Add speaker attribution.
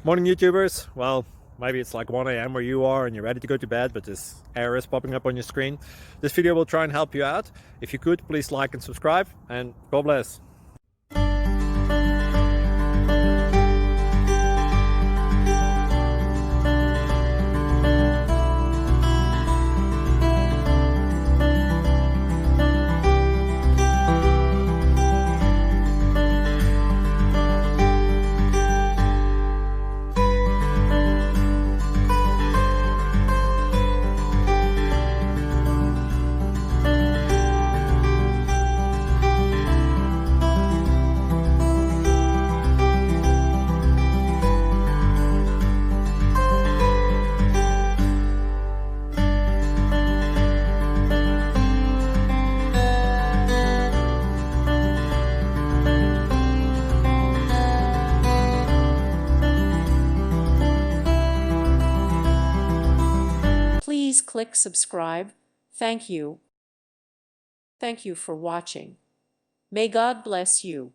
Speaker 1: Morning YouTubers. Well, maybe it's like 1 a.m. where you are and you're ready to go to bed, but this error is popping up on your screen. This video will try and help you out. If you could, please like and subscribe, and God bless.
Speaker 2: Please click subscribe. Thank you. Thank you for watching. May God bless you.